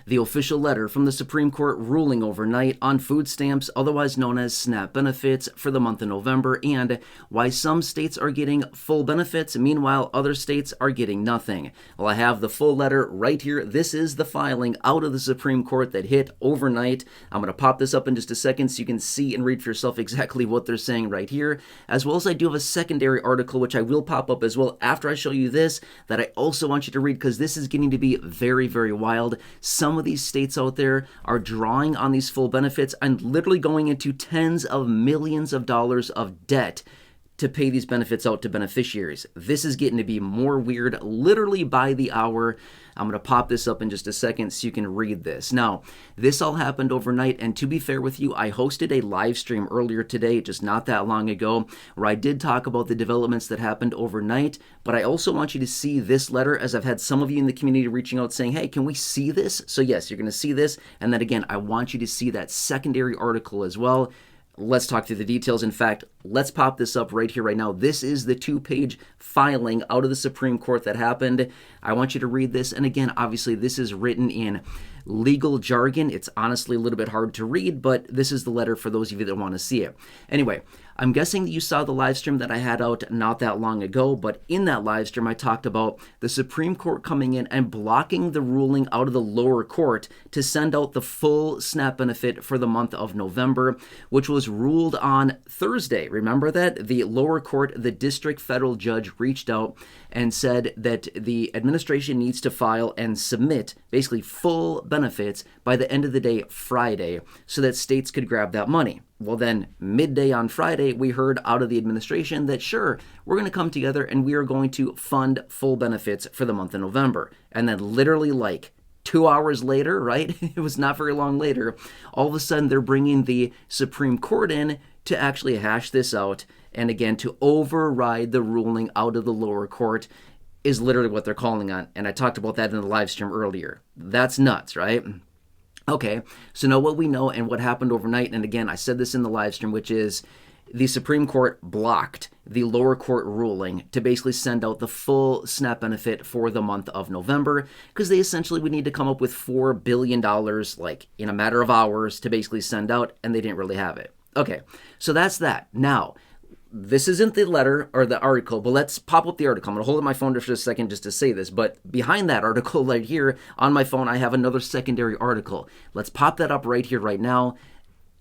The official letter from the Supreme Court ruling overnight on food stamps, otherwise known as SNAP benefits, for the month of November, and why some states are getting full benefits, meanwhile other states are getting nothing. Well, I have the full letter right here. This is the filing out of the Supreme Court that hit overnight. I'm going to pop this up in just a second so you can see and read for yourself exactly what they're saying right here, as well as I do have a secondary article which I will pop up as well after I show you this that I also want you to read, because this is getting to be very, very wild. Some of these states out there are drawing on these full benefits and literally going into tens of millions of dollars of debt to pay these benefits out to beneficiaries. This is getting to be more weird literally by the hour. I'm going to pop this up in just a second so you can read this. Now, this all happened overnight, and to be fair with you, I hosted a live stream earlier today, just not that long ago, where I did talk about the developments that happened overnight, but I also want you to see this letter, as I've had some of you in the community reaching out saying, hey, can we see this? So yes, you're going to see this, and then again, I want you to see that secondary article as well. Let's talk through the details. In fact, let's pop this up right here, right now. This is the 2-page filing out of the Supreme Court that happened. I want you to read this. And again, obviously, this is written in legal jargon. It's honestly a little bit hard to read, but this is the letter for those of you that want to see it. Anyway, I'm guessing that you saw the live stream that I had out not that long ago, but in that live stream, I talked about the Supreme Court coming in and blocking the ruling out of the lower court to send out the full SNAP benefit for the month of November, which was ruled on Thursday. Remember that? The lower court, the district federal judge, reached out and said that the administration needs to file and submit basically full benefits by the end of the day Friday so that states could grab that money. Well, then midday on Friday, we heard out of the administration that sure, we're going to come together and we are going to fund full benefits for the month of November. And then literally like 2 hours later, right? It was not very long later. All of a sudden, they're bringing the Supreme Court in to actually hash this out. And again, to override the ruling out of the lower court is literally what they're calling on. And I talked about that in the live stream earlier. That's nuts, right? Okay, so now what we know and what happened overnight, and again, I said this in the live stream, which is the Supreme Court blocked the lower court ruling to basically send out the full SNAP benefit for the month of November, because they essentially would need to come up with $4 billion like in a matter of hours to basically send out, and they didn't really have it. Okay, so that's that. Now, this isn't the letter or the article, but let's pop up the article. I'm going to hold up my phone for just a second just to say this, but behind that article right here on my phone, I have another secondary article. Let's pop that up right here, right now,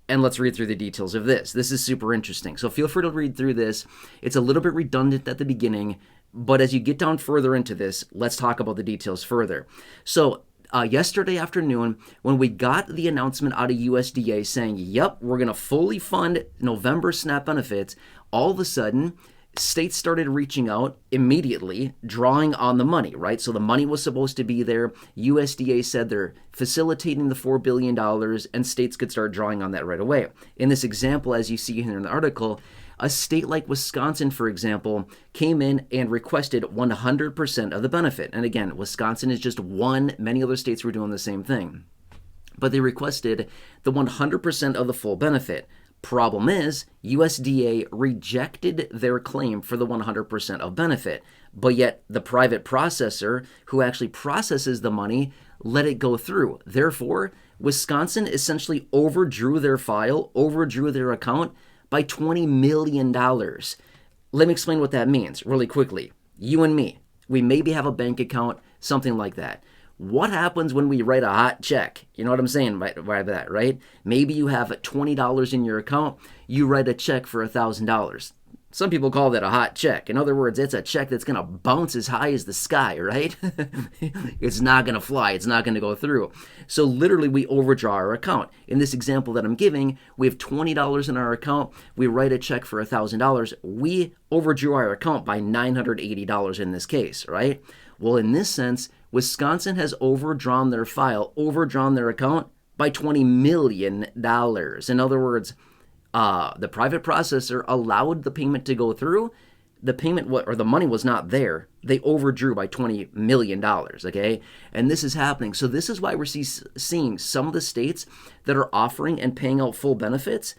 and let's read through the details of this. This is super interesting, so feel free to read through this. It's a little bit redundant at the beginning, but as you get down further into this, let's talk about the details further. So, yesterday afternoon, when we got the announcement out of USDA saying, yep, we're going to fully fund November SNAP benefits, all of a sudden, states started reaching out immediately, drawing on the money, right? So the money was supposed to be there. USDA said they're facilitating the $4 billion, and states could start drawing on that right away. In this example, as you see here in the article, a state like Wisconsin, for example, came in and requested 100% of the benefit. And again, Wisconsin is just one. Many other states were doing the same thing. But they requested the 100% of the full benefit. Problem is, USDA rejected their claim for the 100% of benefit. But yet, the private processor who actually processes the money let it go through. Therefore, Wisconsin essentially overdrew their file, overdrew their account by $20 million. Let me explain what that means really quickly. You and me, we maybe have a bank account, something like that. What happens when we write a hot check? You know what I'm saying by that, right? Maybe you have $20 in your account, you write a check for $1,000. Some people call that a hot check. In other words, it's a check that's going to bounce as high as the sky, right? It's not going to fly. It's not going to go through. So literally, we overdraw our account. In this example that I'm giving, we have $20 in our account. We write a check for $1,000. We overdrew our account by $980 in this case, right? Well, in this sense, Wisconsin has overdrawn their file, overdrawn their account by $20 million. In other words, the private processor allowed the payment to go through. The payment or the money was not there. They overdrew by $20 million, okay? And this is happening. So this is why we're seeing some of the states that are offering and paying out full benefits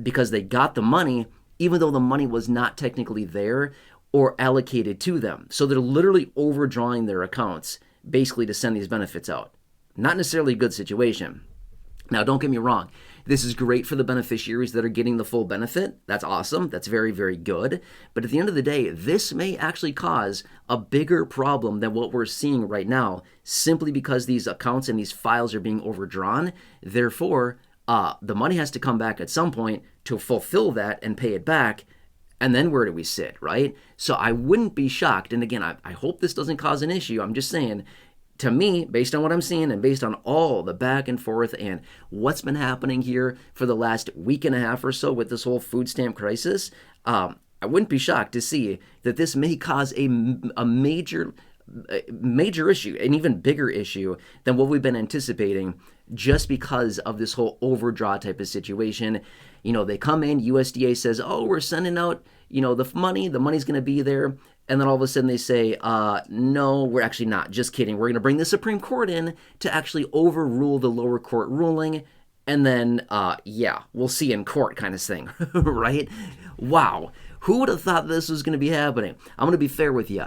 because they got the money, even though the money was not technically there or allocated to them. So they're literally overdrawing their accounts basically to send these benefits out. Not necessarily a good situation. Now, don't get me wrong. This is great for the beneficiaries that are getting the full benefit. That's awesome. That's very, very good. But at the end of the day, this may actually cause a bigger problem than what we're seeing right now, simply because these accounts and these files are being overdrawn. Therefore, the money has to come back at some point to fulfill that and pay it back. And then where do we sit, right? So I wouldn't be shocked. And again, I hope this doesn't cause an issue. I'm just saying, to me, based on what I'm seeing and based on all the back and forth and what's been happening here for the last week and a half or so with this whole food stamp crisis, I wouldn't be shocked to see that this may cause a major issue, an even bigger issue than what we've been anticipating, just because of this whole overdraw type of situation. You know, they come in, USDA says, oh, we're sending out, the money's going to be there. And then all of a sudden they say, no, we're actually not. Just kidding. We're going to bring the Supreme Court in to actually overrule the lower court ruling. And then, we'll see in court kind of thing, right? Wow. Who would have thought this was going to be happening? I'm going to be fair with you.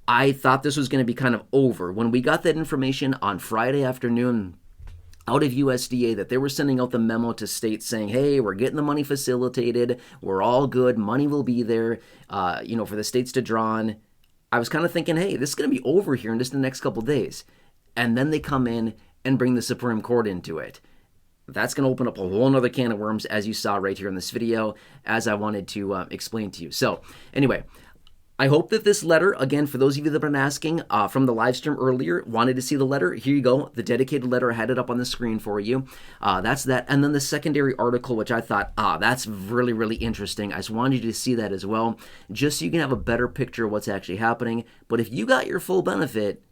I thought this was going to be kind of over. When we got that information on Friday afternoon out of USDA that they were sending out the memo to states saying, hey, we're getting the money facilitated, we're all good, money will be there, for the states to draw on. I was kind of thinking, hey, this is going to be over here in just the next couple days. And then they come in and bring the Supreme Court into it. That's going to open up a whole nother can of worms, as you saw right here in this video, as I wanted to explain to you. So anyway, I hope that this letter, again, for those of you that have been asking from the live stream earlier, wanted to see the letter, here you go, the dedicated letter. I had it up on the screen for you. That's that. And then the secondary article, which I thought, that's really, really interesting. I just wanted you to see that as well, just so you can have a better picture of what's actually happening. But if you got your full benefit,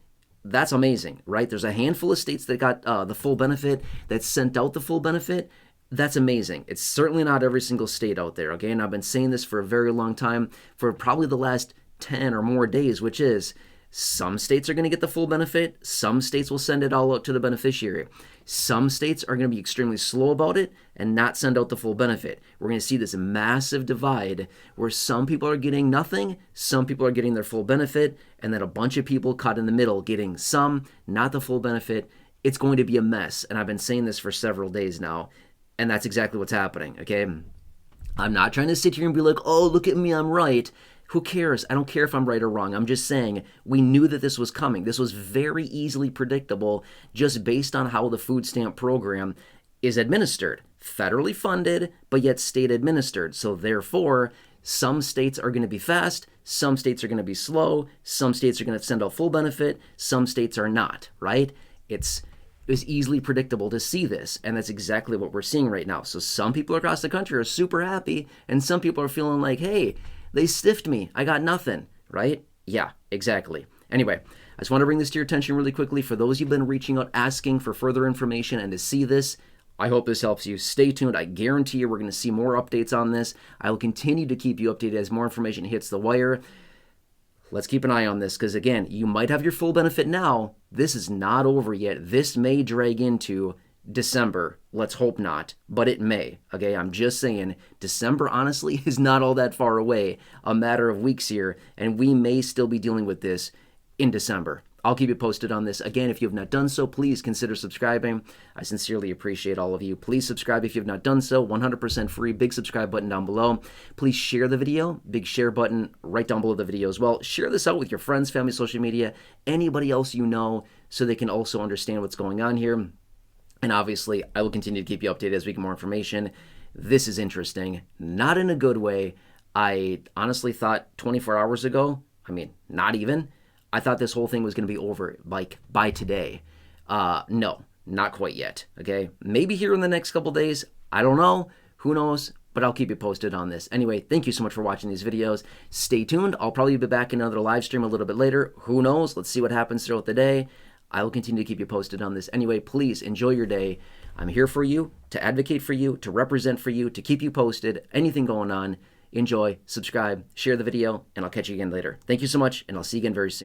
that's amazing, right? There's a handful of states that got the full benefit, that sent out the full benefit. That's amazing. It's certainly not every single state out there, okay? And I've been saying this for a very long time, for probably the last 10 or more days, which is some states are going to get the full benefit. Some states will send it all out to the beneficiary. Some states are going to be extremely slow about it and not send out the full benefit. We're going to see this massive divide where some people are getting nothing, some people are getting their full benefit, and then a bunch of people caught in the middle getting some, not the full benefit. It's going to be a mess, and I've been saying this for several days now. And that's exactly what's happening, okay? I'm not trying to sit here and be like, oh, look at me, I'm right. Who cares? I don't care if I'm right or wrong. I'm just saying we knew that this was coming. This was very easily predictable just based on how the food stamp program is administered. Federally funded, but yet state administered. So therefore, some states are going to be fast, some states are going to be slow, some states are going to send out full benefit, some states are not, right? It was easily predictable to see this, and that's exactly what we're seeing right now. So some people across the country are super happy, and some people are feeling like, hey, they stiffed me, I got nothing, right? Yeah, exactly. Anyway, I just want to bring this to your attention really quickly. For those you've been reaching out asking for further information and to see this, I hope this helps you. Stay tuned. I guarantee you we're going to see more updates on this. I will continue to keep you updated as more information hits the wire. Let's keep an eye on this because, again, you might have your full benefit now. This is not over yet. This may drag into December. Let's hope not, but it may. Okay, I'm just saying December, honestly, is not all that far away. A matter of weeks here, and we may still be dealing with this in December. I'll keep you posted on this. Again, if you have not done so, please consider subscribing. I sincerely appreciate all of you. Please subscribe if you have not done so. 100% free. Big subscribe button down below. Please share the video. Big share button right down below the video as well. Share this out with your friends, family, social media, anybody else you know, so they can also understand what's going on here. And obviously, I will continue to keep you updated as we get more information. This is interesting. Not in a good way. I honestly thought 24 hours ago, not even, I thought this whole thing was going to be over, like, by today. No, not quite yet, okay? Maybe here in the next couple days. I don't know. Who knows? But I'll keep you posted on this. Anyway, thank you so much for watching these videos. Stay tuned. I'll probably be back in another live stream a little bit later. Who knows? Let's see what happens throughout the day. I will continue to keep you posted on this. Anyway, please enjoy your day. I'm here for you, to advocate for you, to represent for you, to keep you posted. Anything going on, enjoy, subscribe, share the video, and I'll catch you again later. Thank you so much, and I'll see you again very soon.